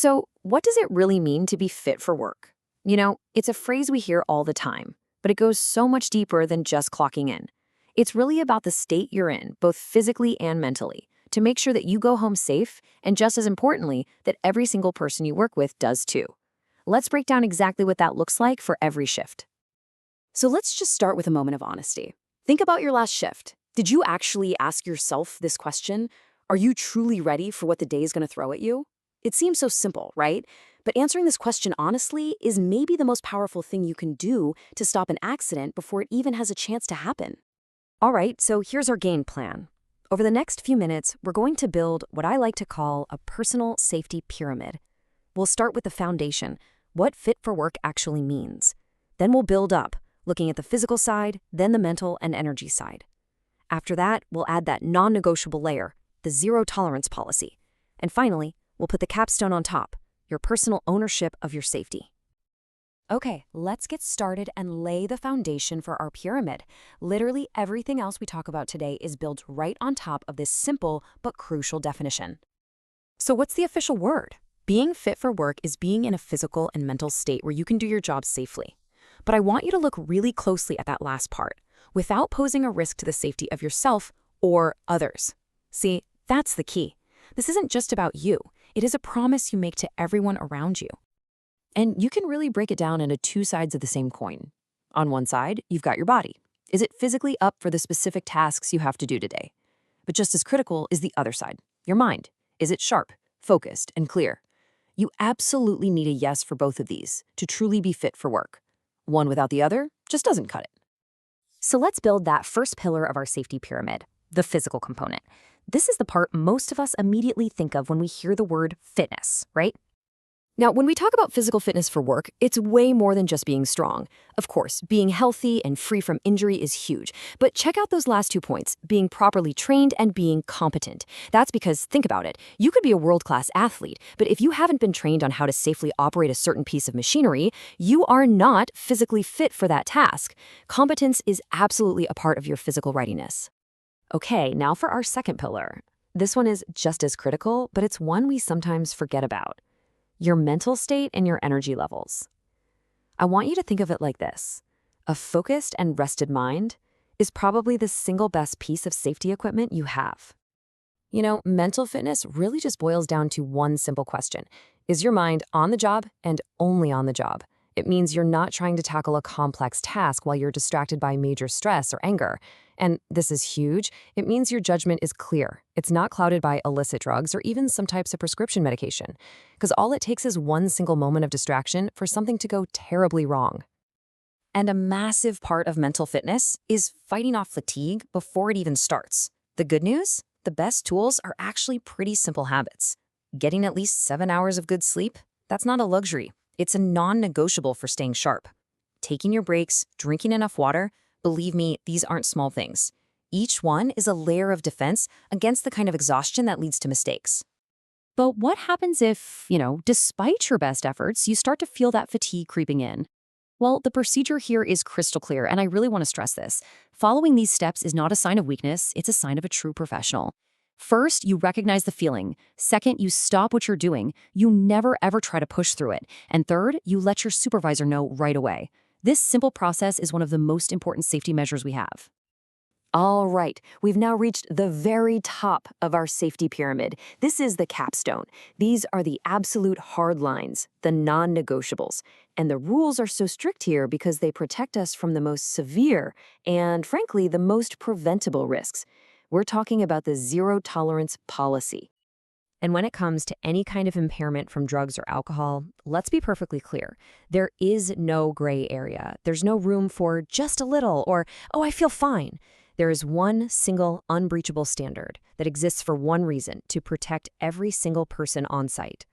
So, what does it really mean to be fit for work? It's a phrase we hear all the time, but it goes so much deeper than just clocking in. It's really about the state you're in, both physically and mentally, to make sure that you go home safe, and just as importantly, that every single person you work with does too. Let's break down exactly what that looks like for every shift. So let's just start with a moment of honesty. Think about your last shift. Did you actually ask yourself this question? Are you truly ready for what the day is going to throw at you? It seems so simple, right? But answering this question honestly is maybe the most powerful thing you can do to stop an accident before it even has a chance to happen. All right, so here's our game plan. Over the next few minutes, we're going to build what I like to call a personal safety pyramid. We'll start with the foundation, what fit for work actually means. Then we'll build up, looking at the physical side, then the mental and energy side. After that, we'll add that non-negotiable layer, the zero tolerance policy. And finally, we'll put the capstone on top, your personal ownership of your safety. Okay, let's get started and lay the foundation for our pyramid. Literally everything else we talk about today is built right on top of this simple but crucial definition. So what's the official word? Being fit for work is being in a physical and mental state where you can do your job safely. But I want you to look really closely at that last part, without posing a risk to the safety of yourself or others. See, that's the key. This isn't just about you. It is a promise you make to everyone around you. And you can really break it down into two sides of the same coin. On one side, you've got your body. Is it physically up for the specific tasks you have to do today? But just as critical is the other side, your mind. Is it sharp, focused, and clear? You absolutely need a yes for both of these to truly be fit for work. One without the other just doesn't cut it. So let's build that first pillar of our safety pyramid, the physical component. This is the part most of us immediately think of when we hear the word fitness, right? Now, when we talk about physical fitness for work, it's way more than just being strong. Of course, being healthy and free from injury is huge. But check out those last 2 points, being properly trained and being competent. That's because, think about it, you could be a world-class athlete, but if you haven't been trained on how to safely operate a certain piece of machinery, you are not physically fit for that task. Competence is absolutely a part of your physical readiness. Okay, now for our second pillar. This one is just as critical, but it's one we sometimes forget about. Your mental state and your energy levels. I want you to think of it like this. A focused and rested mind is probably the single best piece of safety equipment you have. Mental fitness really just boils down to one simple question. Is your mind on the job and only on the job? It means you're not trying to tackle a complex task while you're distracted by major stress or anger. And this is huge. It means your judgment is clear. It's not clouded by illicit drugs or even some types of prescription medication. Because all it takes is one single moment of distraction for something to go terribly wrong. And a massive part of mental fitness is fighting off fatigue before it even starts. The good news? The best tools are actually pretty simple habits. Getting at least 7 hours of good sleep? That's not a luxury. It's a non-negotiable for staying sharp. Taking your breaks, drinking enough water, believe me, these aren't small things. Each one is a layer of defense against the kind of exhaustion that leads to mistakes. But what happens if, despite your best efforts, you start to feel that fatigue creeping in? Well, the procedure here is crystal clear, and I really want to stress this. Following these steps is not a sign of weakness, it's a sign of a true professional. First, you recognize the feeling. Second, you stop what you're doing. You never ever try to push through it. And third, you let your supervisor know right away. This simple process is one of the most important safety measures we have. All right, we've now reached the very top of our safety pyramid. This is the capstone. These are the absolute hard lines, the non-negotiables. And the rules are so strict here because they protect us from the most severe and, frankly, the most preventable risks. We're talking about the zero tolerance policy. And when it comes to any kind of impairment from drugs or alcohol, let's be perfectly clear. There is no gray area. There's no room for just a little or, oh, I feel fine. There is one single unbreachable standard that exists for one reason, to protect every single person on site.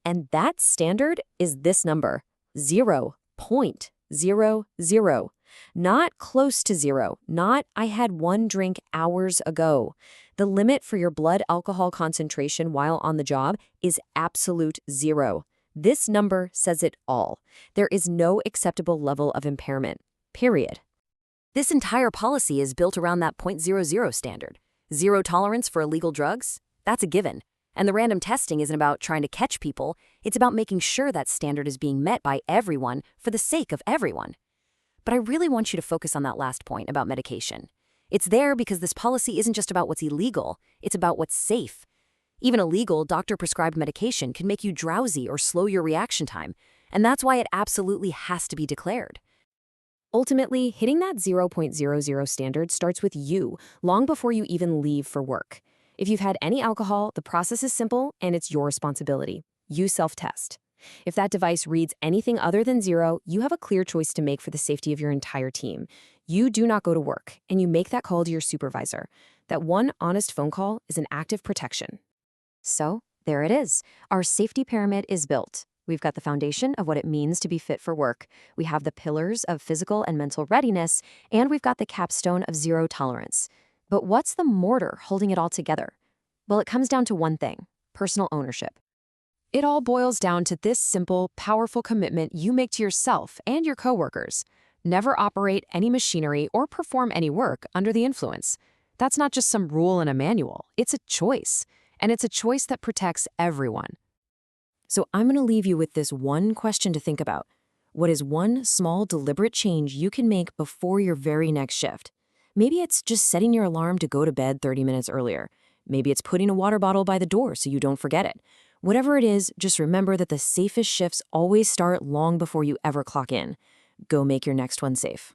And that standard is this number, 0.00. Not close to zero, not I had one drink hours ago. The limit for your blood alcohol concentration while on the job is absolute 0. This number says it all. There is no acceptable level of impairment, period. This entire policy is built around that .00 standard. Zero tolerance for illegal drugs? That's a given. And the random testing isn't about trying to catch people, it's about making sure that standard is being met by everyone for the sake of everyone. But I really want you to focus on that last point about medication. It's there because this policy isn't just about what's illegal, it's about what's safe. Even illegal, doctor-prescribed medication can make you drowsy or slow your reaction time, and that's why it absolutely has to be declared. Ultimately, hitting that 0.00 standard starts with you, long before you even leave for work. If you've had any alcohol, the process is simple and it's your responsibility. You self-test. If that device reads anything other than 0, you have a clear choice to make for the safety of your entire team. You do not go to work, and you make that call to your supervisor. That one honest phone call is an act of protection. So, there it is. Our safety pyramid is built. We've got the foundation of what it means to be fit for work. We have the pillars of physical and mental readiness, and we've got the capstone of zero tolerance. But what's the mortar holding it all together? Well, it comes down to one thing: personal ownership. It all boils down to this simple, powerful commitment you make to yourself and your coworkers. Never operate any machinery or perform any work under the influence. That's not just some rule in a manual, it's a choice. And it's a choice that protects everyone. So I'm going to leave you with this one question to think about. What is one small, deliberate change you can make before your very next shift? Maybe it's just setting your alarm to go to bed 30 minutes earlier. Maybe it's putting a water bottle by the door so you don't forget it. Whatever it is, just remember that the safest shifts always start long before you ever clock in. Go make your next one safe.